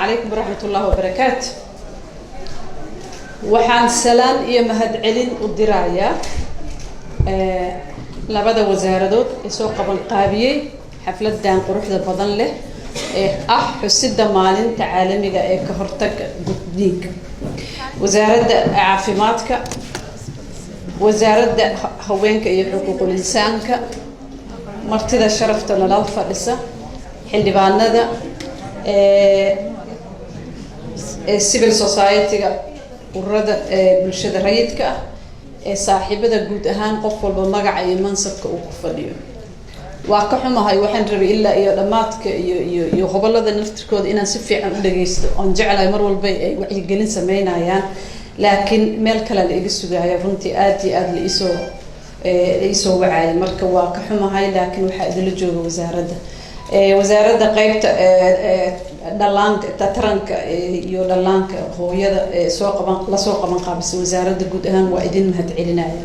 عليكم ورحمة الله وبركاته. وحان سلام إيا مهد علين الدراية لابد وزاردود سوق بالقابية حفلة دان قروح ذا بدن له حسد مالين تعالمي كهرتك قديك وزارة عافيماتك وزارة هوينك إيا حقوق الإنسانك مرتدى شرفتنا لالفا لسا حلي باندا civil society-ga ururada bulshada rayidka saaxiibada guud ahaan qof walba magaca iyo mansabka uu ku fadhiyo waa ka xumahay waxaan rabay ilaa iyo dhamaadka iyo gobolada naftirkooda inaan si fiican u dhageysto on jeclay mar walba ay wacyigelin sameynayaan laakiin meel kale la iga sugayo runtii aad iyo aad la isoo wacay marka waa ka xumahay laakiin waxa idin la jooga wasaaradda qaybta dhallaanka taranka iyo dhallaanka hooyada la soo qaban qaabisay wasaaradda guud ahaan waa idin mahad celinaya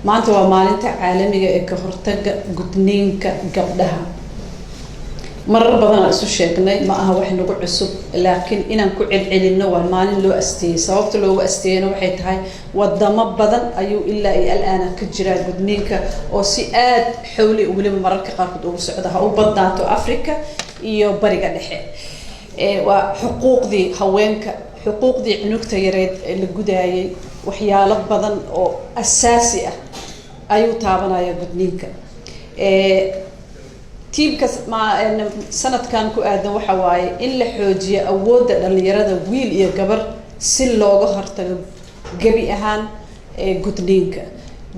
maanta waa maalinta caalamiga ee ka hortagga gudniinka gabdhaha marar badan aan isu sheegnay ma aha wax nagu cusub laakiin inaan ku celcelinno waa maalin loo asteeyay sababta loogu asteeyayna waxay tahay wadamo badan ayuu ilaa iyo al'aana ka jira gudniinka oo si aad xawli waliba mararka qaarkood ugu socda ha u badnaato Afrika iyo bariga dhexe waa xuquuqdii haweenka xuquuqdii cunugta yareed ee la gudaayay waxyaalo badan oo asaasi ah ayuu taabanaya gudniinka tiimka sanadkan ku aadan waxa waaye in la xoojiyo awoodda dhalinyarada wiil iyo gabar si looga hortago gabi ahaan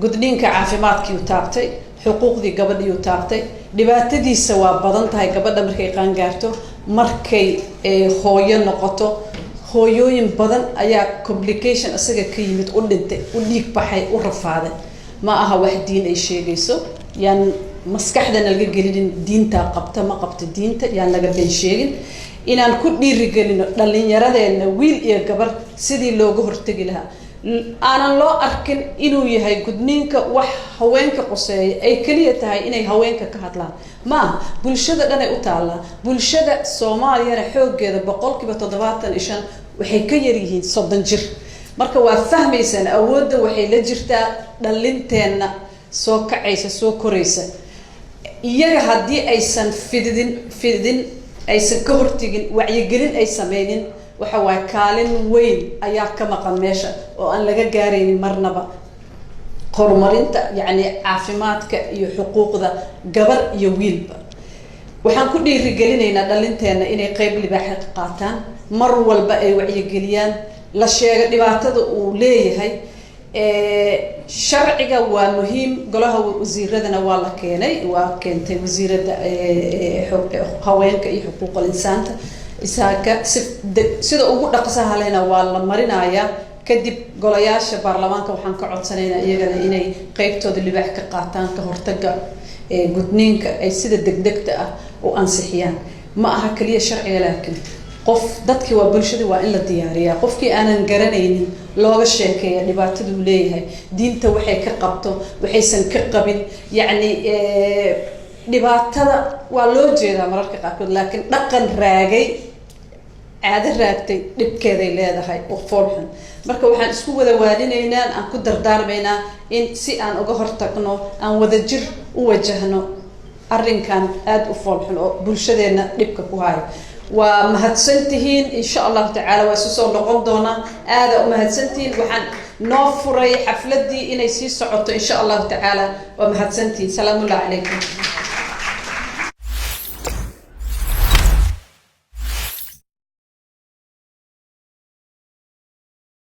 gudniinka caafimaadkii u taabtay xuquuqdii gabadhii u taabtay dhibaatadiisa waa badan tahay gabadha markay qaan gaarto markay hooyo noqoto hooyooyin badan ayaa complication asaga ka yimid u dhintay u dhiig baxay u rafaaday ma aha wax diin ay sheegayso yaan maskaxdana laga gelin diinta qabta ma qabta diinta yaan laga been sheegin inaan ku dhiirigelino dhalinyaradeena wiil iyo gabar sidii looga hortagi lahaa aanan loo arkin inuu yahay gudniinka wax haweenka qoseeya ay kaliya tahay inay haweenka ka hadlaan ma bulshada dhan ay u taala bulshada Soomaaliyeed xooggeeda 75% waxay ka yar yihiin 30 jir marka waa fahmaysan awoodda waxay la jirtaa dhalinteena soo kacaysa soo koraysa iyaga hadii aysan fidin aysan ka hortagin wacyigelin ay sameeyeen waxa waa kaalin weyn ayaa ka maqan meesha oo aan laga gaaraynin marnaba horumarinta yani caafimaadka iyo xuquuqda gabar iyo wiilba waxaan ku dhiirigelinaynaa dhalinteena inay qayb libaax qaataan mar walba ay wacyigeliyaan la sheego dhibaatada uu leeyahay sharciga waa muhiim golaha wasiiradana waa la keenay waa keentay wasiirada haweenka iyo xuquuqul insaanka isaga sida ugu dhaqsaha leena waa la marinayaa kadib golayaasha baarlamaanka waxaan ka codsanaynaa iyagana inay qaybtooda libaax ka qaataan ka hortagga gudniinka ay sida degdegta ah u ansixiyaan ma aha kaliya sharciga laakiin qof dadkii waa bulshada waa in la diyaariyaa qofkii aanan garanaynin looga sheekeeyo dhibaatada uu leeyahay diinta waxay ka qabto waxaysan ka qabin yani dhibaatada waa loo jeedaa mararka qaarkood laakiin dhaqan raagay caado raagtay dhibkeeday leedahay oo foolxun marka waxaan isku wada waadinaynaa aan ku dardaarmaynaa in si aan uga hortagno aan wada jir u wajahno arrinkan aad u foolxun oo bulshadeena dhibka ku hayo waa mahadsantihiin insha Allah tacaala waa soo noqon doona aad u mahadsantihiin waxaan noo furay xafladii inay sii socoto insha Allah tacaala waa mahadsantihiin salaamu alaykum